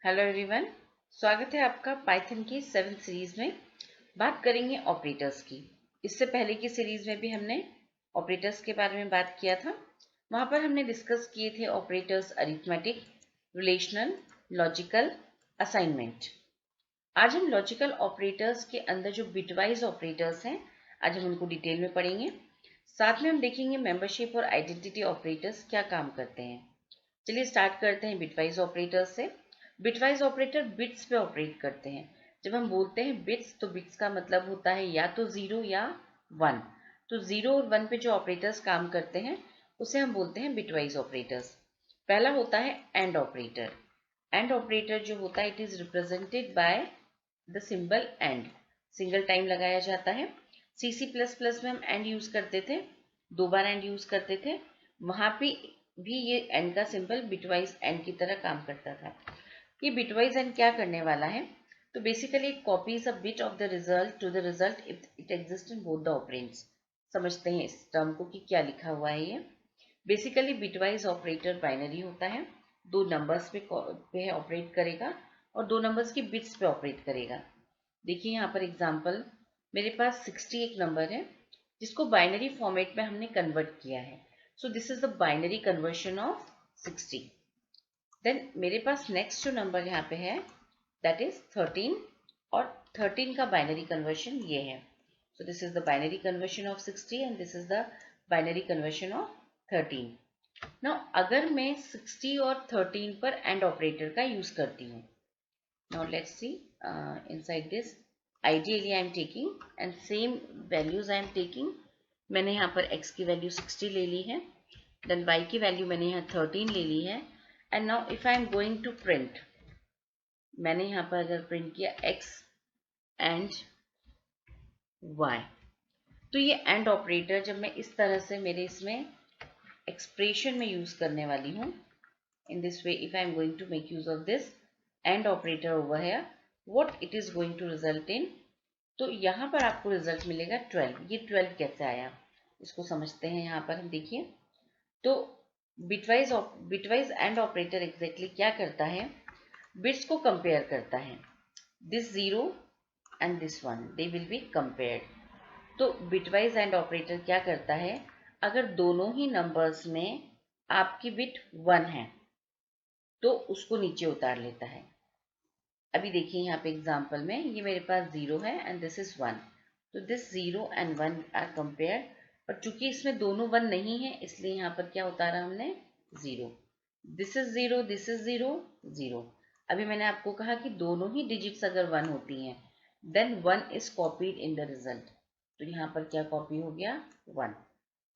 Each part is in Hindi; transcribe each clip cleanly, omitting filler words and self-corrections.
हेलो एवरीवन, स्वागत है आपका पाइथन की 7th सीरीज में। बात करेंगे ऑपरेटर्स की। इससे पहले की सीरीज में भी हमने ऑपरेटर्स के बारे में बात किया था। वहां पर हमने डिस्कस किए थे operators arithmetic, relational, logical, assignment. आज हम लॉजिकल ऑपरेटर्स के अंदर जो बिटवाइज ऑपरेटर्स हैं, आज हम उनको डिटेल में पढ़ेंगे। साथ में हम देखेंगे मेंबरशिप और आइडेंटिटी ऑपरेटर्स क्या काम करते हैं। चलिए स्टार्ट करते हैं बिटवाइज ऑपरेटर्स से। बिटवाइज ऑपरेटर बिट्स पे ऑपरेट करते हैं। जब हम बोलते हैं बिट्स, तो बिट्स का मतलब होता है या तो 0 या 1। तो 0 और 1 पे जो ऑपरेटर्स काम करते हैं उसे हम बोलते हैं बिटवाइज ऑपरेटर्स। पहला होता है एंड ऑपरेटर। एंड ऑपरेटर जो होता है it is represented by the symbol and. Single time लगाया जाता है। C++ में हम एंड यूज करते थे, 2 बार एंड यूज करते थे। वहां पे भी ये एंड का सिंबल बिटवाइज एंड की तरह काम करता था। ये बिटवाइज एंड क्या करने वाला है, तो basically it copies a bit of the result to the result if it exist in both the operands. समझते हैं इस टर्म को कि क्या लिखा हुआ है ये। बेसिकली बिटवाइज ऑपरेटर बाइनरी होता है, 2 नंबर्स पे ऑपरेट करेगा और 2 नंबर्स की बिट्स पे ऑपरेट करेगा। देखिए यहाँ पर एग्जांपल, मेरे पास 60 एक नंबर है जिसको बाइनरी फॉर्मेट में हमने कन्वर्ट किया है। So this is the binary conversion of 60। Then मेरे पास नेक्स्ट जो नंबर यहाँ पे है दैट इज 13, और 13 का बाइनरी कन्वर्शन ये है। So this is the binary conversion of 60 and this is the binary conversion of 13। Now अगर मैं 60 और 13 पर एंड ऑपरेटर का यूज करती हूँ, now let's see inside this. Ideally I am taking and same values I am taking. मैंने यहाँ पर x की वैल्यू 60 ले ली है, देन y की वैल्यू मैंने यहाँ 13 ले ली है। And now if I am going to print, मैंने यहाँ पर अगर प्रिंट किया x एंड y, तो ये एंड ऑपरेटर जब मैं इस तरह से मेरे इसमें एक्सप्रेशन में यूज करने वाली हूँ, in this way if I am going to make use of this AND operator over here, what it is going to result in, तो यहाँ पर आपको रिजल्ट मिलेगा 12। ये 12 कैसे आया इसको समझते हैं। यहाँ पर हम देखिए, तो बिटवाइज एंड ऑपरेटर एग्जैक्टली क्या करता है, बिट्स को कंपेयर करता है। This 0 and this 1 they will be compared. तो बिटवाइज एंड ऑपरेटर क्या करता है, अगर दोनों ही नंबर्स में आपकी बिट 1 है तो उसको नीचे उतार लेता है। अभी देखिए यहाँ पे एग्जांपल में ये मेरे पास 0 है एंड दिस इज 1, तो दिस 0 एंड 1 आर कंपेयर्ड। और चूंकि इसमें दोनों 1 नहीं है इसलिए यहाँ पर क्या उतारा हमने, 0। This is 0, this is 0, 0। अभी मैंने आपको कहा कि दोनों ही डिजिट्स अगर 1 होती हैं then 1 is copied in the result. तो यहाँ पर क्या कॉपी हो गया, 1।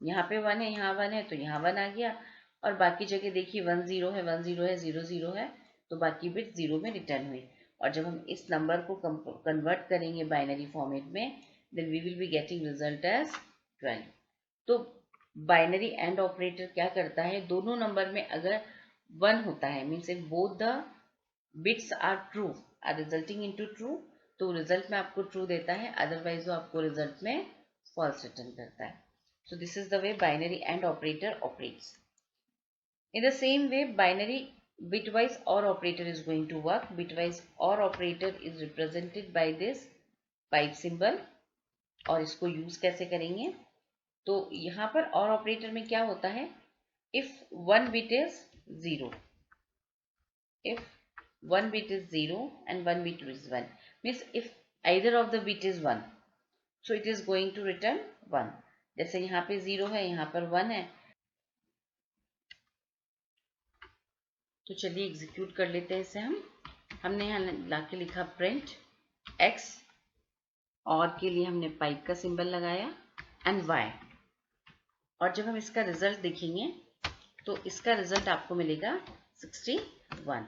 यहाँ पे 1 है, यहाँ 1 है, तो यहाँ 1 आ गया। और बाकी जगह देखिए 1 0 है, 1 0 है, 0 0 है, तो बाकी बिट 0 में रिटर्न हुई। और जब हम इस नंबर को कन्वर्ट करेंगे बाइनरी फॉर्मेट में, then we will be getting result as 12। तो बाइनरी एंड ऑपरेटर क्या करता है, दोनों नंबर में अगर 1 होता है, means if both the bits are true, are resulting into true, तो रिजल्ट में आपको ट्रू देता है, अदरवाइज वो आपको रिजल्ट में फॉल्स रिटर्न करता है। So this is the way binary AND operator operates. In the same way, binary bitwise OR operator is going to work. Bitwise OR operator is represented by this pipe symbol. और इसको यूज कैसे करेंगे, तो यहाँ पर OR ऑपरेटर में क्या होता है, if one bit is 0, if one bit is 0 and one bit is 1, means if either of the bit is 1, so it is going to return 1। जैसे यहाँ पे 0 है, यहाँ पर 1 है, तो चलिए एग्जीक्यूट कर लेते हैं इसे हम। हमने यहाँ लाके लिखा प्रिंट x, और के लिए हमने पाइप का सिंबल लगाया, एंड y। और जब हम इसका रिजल्ट देखेंगे तो इसका रिजल्ट आपको मिलेगा 61।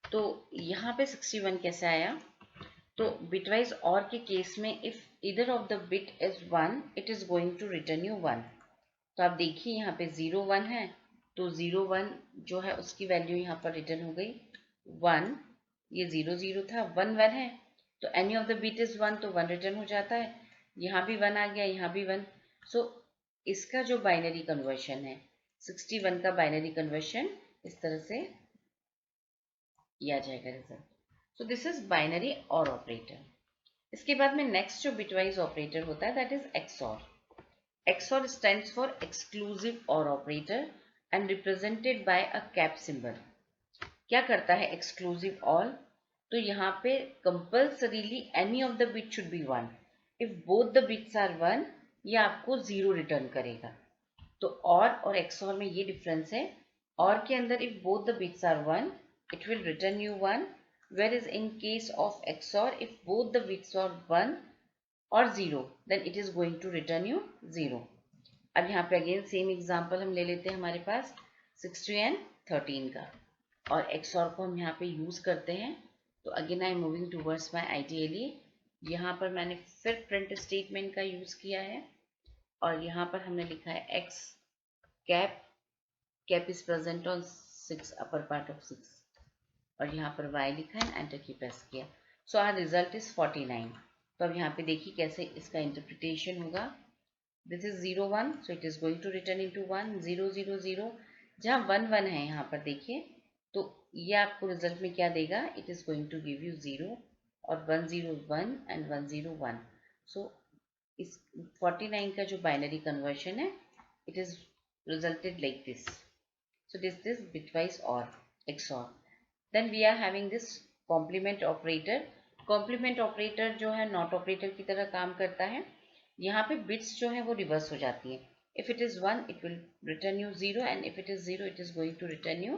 तो यहाँ पे 61 कैसे आया, तो बिटवाइज और के केस में if either of the bit is 1 it is going to return you 1। तो आप देखिए यहाँ पे 0 1 है, तो 0 1 जो है उसकी वैल्यू यहाँ पर रिटर्न हो गई 1। ये 0 0 था, 1 1 है, तो any of the bit is 1, तो 1 रिटर्न हो जाता है। यहाँ भी 1 आ गया, यहाँ भी 1। सो इसका जो बाइनरी कन्वर्शन है, 61 का बाइनरी कन्वर्शन इस तरह से ये आ जाएगा result. So this is binary और ऑपरेटर। इसके बाद में नेक्स्ट जो बिटवाइज ऑपरेटर होता है that is XOR. XOR stands for exclusive OR operator and represented by a cap symbol. क्या करता है exclusive OR? तो यहाँ पे compulsorily any of the bit should be 1. If both the bits are 1, ये आपको 0 रिटर्न करेगा। तो OR और XOR में ये डिफरेंस है। OR के अंदर if both the bits are 1, it will return you 1, whereas in case of XOR, if both the bits are 1 और 0, then it is going to return you 0. अब यहाँ पे अगेन सेम एग्जांपल हम ले लेते हैं हमारे पास 60 एंड 13 का, और XOR को हम यहाँ पे यूज करते हैं। तो again I am moving towards my ideally. यहाँ पर मैंने फिर प्रिंट स्टेटमेंट का यूज किया है और यहाँ पर हमने लिखा है X cap is present on 6 upper part of 6 और यहाँ पर Y लिखा है, एंटर की प्रेस किया। So our result is 49। तो अब यहाँ पे देखिए कैसे इसका इंटरप्रिटेशन होगा। This is 0 1, so it is going to return into 1 0 0 0। जहाँ 1 1 है यहाँ पर देखिए, तो ये आपको रिजल्ट में क्या देगा, it is going to give you 0 और 1 0 1 एंड 1 0 1। सो इस 49 का जो बाइनरी कन्वर्शन है, it is resulted like this. So this bitwise और XOR। Then we are having this complement operator. Complement operator जो है नॉट ऑपरेटर की तरह काम करता है। यहाँ पे बिट्स जो है वो रिवर्स हो जाती है। If it is 1 it will return you 0 and if it is 0 it is going to return you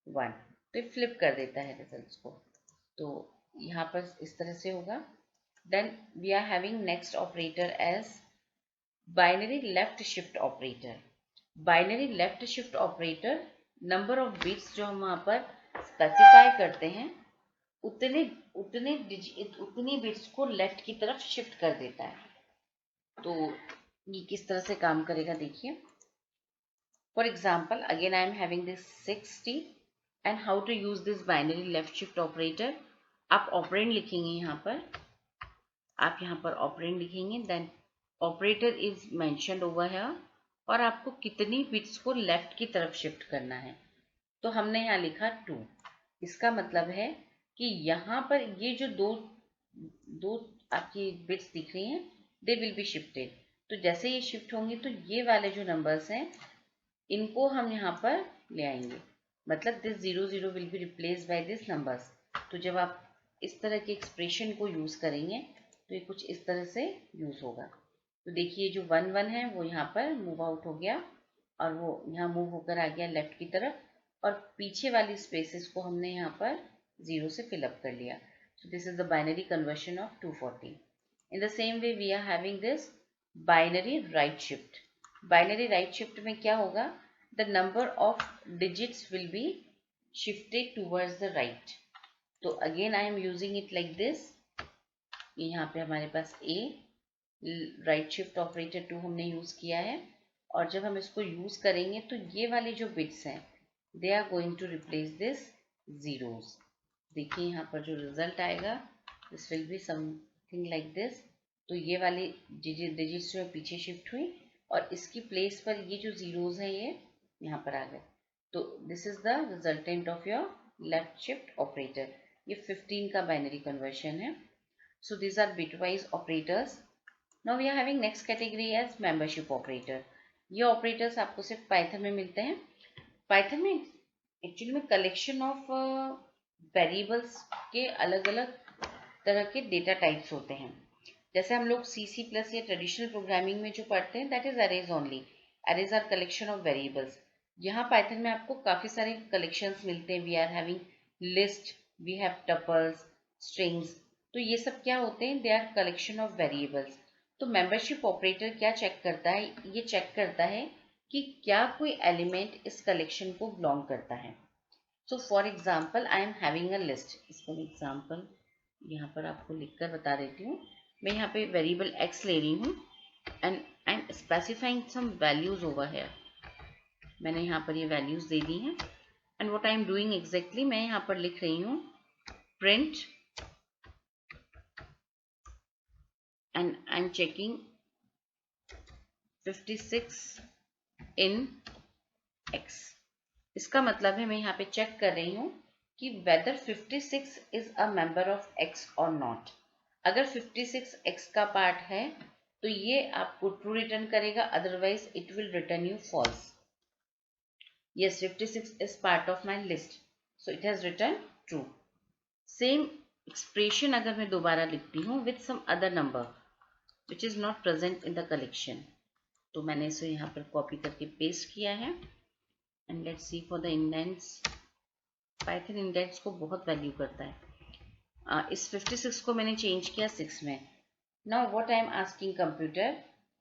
1। तो ये फ्लिप कर देता है रिजल्ट्स को। तो यहाँ पर इस तरह से होगा। Then we are having next operator as binary left shift operator. Binary left shift operator number of bits जो हम वहाँ पर स्पेसिफाई करते हैं उतनी बिट्स को लेफ्ट की तरफ शिफ्ट कर देता है। तो ये किस तरह से काम करेगा देखिए। For example again I am having this 60 and how to use this binary left shift operator. आप ऑपरेंड लिखेंगे यहाँ पर, आप यहाँ पर ऑपरेंड लिखेंगे, then operator is mentioned over है और आपको कितनी बिट्स को लेफ्ट की तरफ शिफ्ट करना है। तो हमने यहाँ लिखा 2। इसका मतलब है कि यहाँ पर ये जो दो आपकी बिट्स दिख रही हैं दे विल बी शिफ्टेड। तो जैसे ये शिफ्ट होंगे तो ये वाले जो नंबर्स हैं इनको हम यहाँ पर ले आएंगे, मतलब this 0 0 will be replace by this numbers. तो जब आप इस तरह के एक्सप्रेशन को यूज करेंगे तो ये कुछ इस तरह से यूज होगा। तो देखिए जो 1 1 है वो यहाँ पर मूव आउट हो गया और वो यहाँ मूव होकर आ गया लेफ्ट की तरफ, और पीछे वाली स्पेसेस को हमने यहाँ पर 0 से फिलअप कर लिया। So this is the binary conversion of 240। In the same way we are having this binary right shift. Binary right shift में क्या होगा, the number of digits will be shifted towards the right. तो again I am using it like this. यहाँ पे हमारे पास ए राइट शिफ्ट ऑपरेटर 2 हमने यूज किया है, और जब हम इसको यूज करेंगे तो ये वाले जो बिट्स हैं they are going to replace this zeros. देखिए यहाँ पर जो रिजल्ट आएगा this will be something like this. तो ये वाली डिजिट्स जो पीछे शिफ्ट हुई और इसकी प्लेस पर ये जो जीरोस हैं ये यहाँ पर आ गए। तो this is the resultant of your left shift operator. ये 15 का बाइनरी कन्वर्शन है। So these are bitwise operators. Now we are having next category as membership operator. ये ऑपरेटर्स आपको सिर्फ पाइथन में मिलते हैं। पाइथन में एक्चुअली में कलेक्शन ऑफ वेरिएबल्स के अलग अलग तरह के डेटा टाइप्स होते हैं। जैसे हम लोग C++ या ट्रेडिशनल प्रोग्रामिंग में जो पढ़ते हैं that is arrays only. Arrays are collection of variables. यहाँ पाइथन में आपको काफी सारे कलेक्शंस मिलते हैं। We are having list, we have tuples, strings. तो ये सब क्या होते हैं, they are collection of variables. तो मेंबरशिप ऑपरेटर क्या चेक करता है, ये चेक करता है कि क्या कोई एलिमेंट इस कलेक्शन को बिलोंग करता है। So for example I am having a list. इसका एग्जाम्पल यहाँ पर आपको लिखकर बता देती हूँ। मैं यहाँ पे वेरिएबल x ले रही हूँ and I am specifying some values over here. मैंने यहाँ पर ये वैल्यूज दे दी हैं and what I am doing exactly, मैं यहाँ पर लिख रही हूँ print and I am checking 56 in x। इसका मतलब है मैं यहाँ पे चेक कर रही हूँ कि whether 56 is a member of X or not. अगर 56 X का पार्ट है तो ये आपको ट्रू रिटर्न करेगा, otherwise it will return you false. Yes, 56 is part of my list, so it has returned true. Same expression अगर मैं दोबारा लिखती हूँ with some other number which is not present in the collection, तो मैंने इसे यहाँ पर कॉपी करके पेस्ट किया है. And let's see for the indents. Python indents को बहुत वैल्यू करता है. इस 56 को मैंने चेंज किया 6 में. Now what I am asking computer,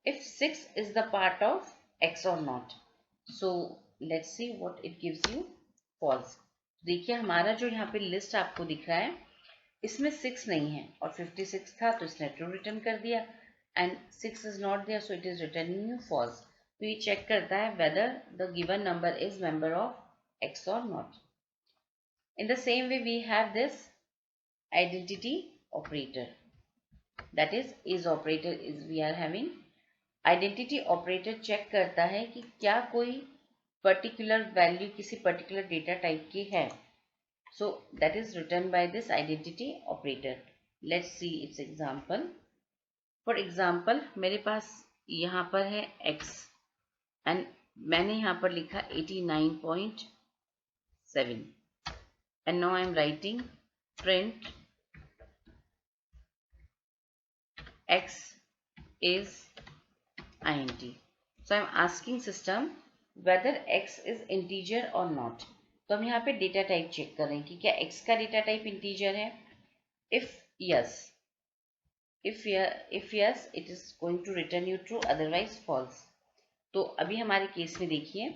if 6 is the part of x और not. So let's see what it gives you. False. देखिए हमारा जो यहाँ पे लिस्ट आपको दिख रहा है इसमें 6 नहीं है और 56 था तो इसने ट्रू रिटर्न कर दिया. And 6 is not there, so it is returning you false. तो ये चेक करता है whether the given number is member of x और not. In the same way, we have this identity operator. That is operator is we are having. Identity operator check करता है कि क्या कोई particular value किसी particular data type की है. So that is written by this identity operator. Let's see its example. For example, मेरे पास यहाँ पर है x and मैंने यहाँ पर लिखा 89.7. And now I am writing print x is int. So I am asking system whether x is integer or not. तो हम यहाँ पे डेटा टाइप चेक कर रहे हैं कि क्या x का डेटा टाइप इंटीजर है. If yes, it is going to return you true, otherwise false. तो अभी हमारे केस में देखिए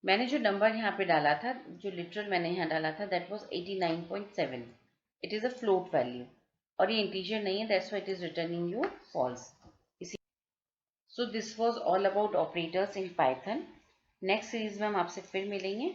मैंने जो नंबर यहाँ पे डाला था, जो लिटरल मैंने यहाँ डाला था, that was 89.7. It is a float value और ये इंटीजर नहीं है, that's why it is returning you false. So this was all about operators in Python. Next series में हम आपसे फिर मिलेंगे.